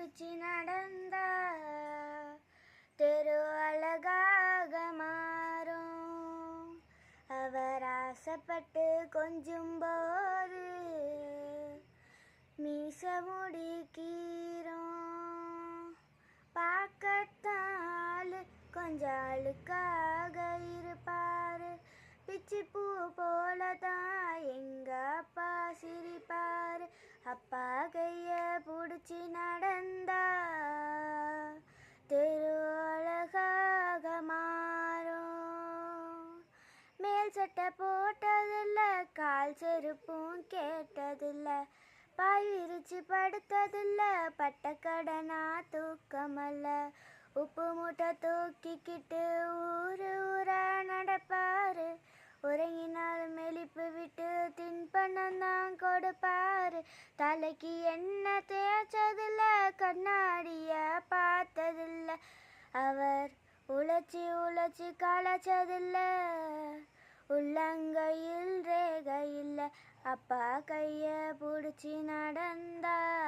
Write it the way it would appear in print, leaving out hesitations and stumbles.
பிடிச்சி நடந்தா தெரு அழகாக மாறும். அவர் ஆசைப்பட்டு கொஞ்சும் போது மீச முடிக்கீரும். பார்க்கத்தால் கொஞ்சம் அழுக்காக இருப்பாரு. பிச்சி பூ போலதான் எங்க அப்பா சிரிப்பாரு. அப்பா கைய பிடிச்சி நடந்தா தெரு அழகாக மாறும். மேல் சட்டை போட்டதில்ல, கால் செருப்பும் கேட்டதில்ல, பாய் விரிச்சு படுத்ததில்ல, பட்டக்கடனா தூக்கமல்ல. உப்பு மூட்டை தூக்கிக்கிட்டு ஊரா நடப்பாரு. உறங்கினாலும் மெலிப்பு விட்டு தின்பண்ணந்தான் கொடுப்பாரு. தலைக்கு எண்ணெய் தேய்ச்சதில்ல, கண்ணாடிய பார்த்ததில்ல, அவர் உழைச்சி களைச்சதில்ல, உள்ளங்கையில் ரேகை இல்ல. அப்பா கைய பிடிச்சி நடந்தா